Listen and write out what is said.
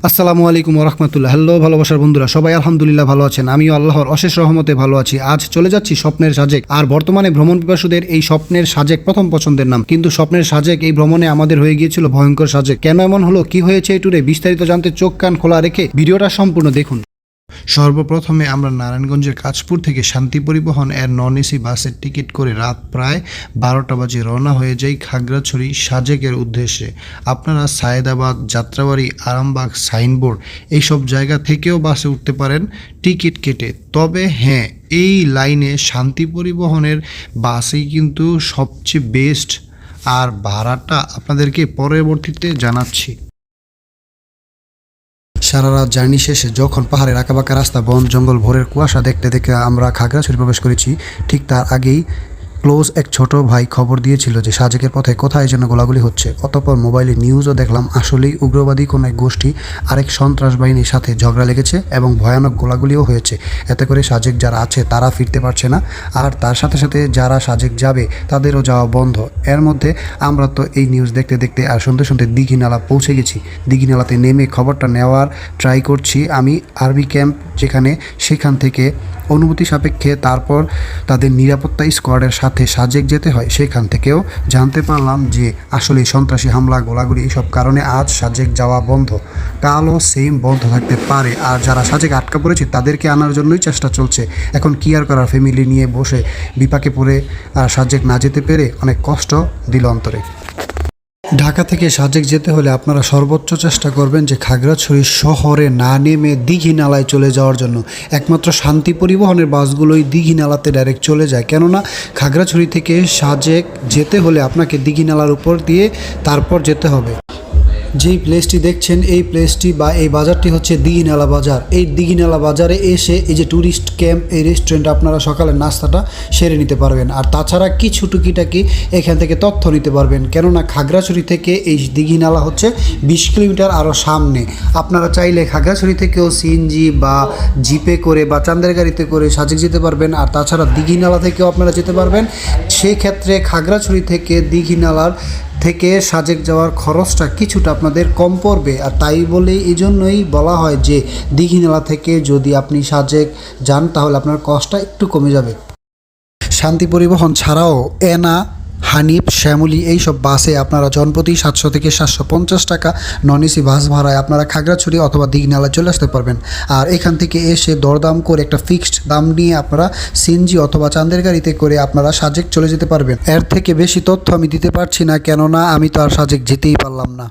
আসসালামু আলাইকুম ওরহমতুল্লাহ। হ্যালো ভালোবাসার বন্ধুরা, সবাই আলহামদুলিল্লাহ ভালো আছেন। আমিও আল্লাহর অশেষ রহমতে ভালো আছি। আজ চলে যাচ্ছি স্বপ্নের সাজেক। আর বর্তমানে ভ্রমণ পিপাসুদের এই স্বপ্নের সাজেক প্রথম পছন্দের নাম, কিন্তু স্বপ্নের সাজেক এই ভ্রমণে আমাদের হয়ে গিয়েছিল ভয়ঙ্কর সাজেক। কেন এমন হলো, কি হয়েছে এই ট্যুরে, বিস্তারিত জানতে চোখ কান খোলা রেখে ভিডিওটা সম্পূর্ণ দেখুন। সর্বপ্রথমে আমরা নারায়ণগঞ্জের কাঁচপুর থেকে শান্তি পরিবহন এর নন এসি বাসের টিকিট করে রাত প্রায় 12টা বাজে রওনা হয়ে যাই খাগড়াছড়ি সাজেকের উদ্দেশ্যে। আপনারা সায়েদাবাদ, যাত্রাবাড়ি, আরামবাগ, সাইনবোর্ড এইসব জায়গা থেকেও বাসে উঠতে পারেন টিকিট কেটে। তবে হ্যাঁ, এই লাইনে শান্তি পরিবহনের বাসেই কিন্তু সবচেয়ে বেস্ট, আর ভাড়াটা আপনাদেরকে পরবর্তীতে জানাচ্ছি। সারা রাত জার্নি শেষে যখন পাহাড়ের আঁকাবাঁকা রাস্তা, বন জঙ্গল, ভোরের কুয়াশা দেখতে দেখতে আমরা খাগড়াছড়ি প্রবেশ করেছি, ঠিক তার আগেই ক্লোজ এক ছোট ভাই খবর দিয়েছিল যে সাজেকের পথে কোথায় যেন গোলাগুলি হচ্ছে। অতঃপর মোবাইলে নিউজও দেখলাম, আসলেই উগ্রবাদী কোনো এক গোষ্ঠী আরেক সন্ত্রাস বাহিনীর সাথে ঝগড়া লেগেছে এবং ভয়ানক গোলাগুলিও হয়েছে। এতে করে সাজেক যারা আছে তারা ফিরতে পারছে না, আর তার সাথে সাথে যারা সাজেক যাবে তাদেরও যাওয়া বন্ধ। এর মধ্যে আমরা তো এই নিউজ দেখতে দেখতে আর শুনতে শুনতে দীঘিনালা পৌঁছে গেছি। দীঘিনালাতে নেমে খবরটা নেওয়ার ট্রাই করছি আমি আর্মি ক্যাম্প যেখানে, সেখান থেকে অনুমতি সাপেক্ষে তারপর তাদের নিরাপত্তা স্কোয়াডের সাথে সাজেক যেতে হয়। সেখান থেকেও জানতে পারলাম যে আসলে সন্ত্রাসী হামলা, গোলাগুলি এইসব কারণে আজ সাজেক যাওয়া বন্ধ। কালও সেম বন্ধ থাকতে পারে। আর যারা সাজেক আটকা পড়েছে তাদেরকে আনার জন্যই চেষ্টা চলছে। এখন কি আর করার, ফ্যামিলি নিয়ে বসে বিপাকে পড়ে আর সাজেক না যেতে পেরে অনেক কষ্ট দিল অন্তরে। ঢাকা থেকে সাজেক যেতে হলে আপনারা সর্বোচ্চ চেষ্টা করবেন যে খাগড়াছড়ি শহরে না নেমে দীঘিনালায় চলে যাওয়ার জন্য। একমাত্র শান্তি পরিবহনের বাসগুলোই দীঘিনালাতে ডাইরেক্ট চলে যায়, কেননা খাগড়াছড়ি থেকে সাজেক যেতে হলে আপনাকে দীঘিনালার উপর দিয়ে তারপর যেতে হবে। যেই প্লেসটি দেখছেন, এই প্লেসটি বা এই বাজারটি হচ্ছে দীঘিনালা বাজার। এই দীঘিনালা বাজারে এসে এই যে ট্যুরিস্ট ক্যাম্প, এই রেস্টুরেন্টে আপনারা সকালের নাস্তাটা সেরে নিতে পারবেন। আর তাছাড়া কিছু টুকিটাকি এখান থেকে তথ্য নিতে পারবেন, কেননা খাগড়াছড়ি থেকে এই দীঘিনালা হচ্ছে 20 কিলোমিটার আরও সামনে। আপনারা চাইলে খাগড়াছড়ি থেকেও সিএনজি বা জিপে করে বা চান্দের গাড়িতে করে সাজেক যেতে পারবেন। আর তাছাড়া দীঘিনালা থেকেও আপনারা যেতে পারবেন। সেই ক্ষেত্রে খাগড়াছড়ি থেকে দীঘিনালার থেকে সাজেক যাওয়ার খরচটা কিছুটা আপনাদের কম পড়বে। আর তাই বলে এই জন্যই বলা হয় যে দীঘিনালা থেকে যদি আপনি সাজেক যান তাহলে আপনার কষ্টটা একটু কমে যাবে। শান্তি পরিবহন ছাড়াও এনা, হানিফ, শ্যামলী এইসব বাসে আপনারা জনপ্রতি 700 থেকে 750 টাকা নন এসি বাস ভাড়ায় আপনারা খাগড়াছড়ি অথবা দীঘিনালায় চলে আসতে পারবেন। আর এখান থেকে এসে দরদাম করে একটা ফিক্সড দাম নিয়ে আপনারা সিএনজি অথবা চান্দের গাড়িতে করে আপনারা সাজেক চলে যেতে পারবেন। এর থেকে বেশি তথ্য আমি দিতে পারছি না, কেননা আমি তো আর সাজেক যেতেই পারলাম না।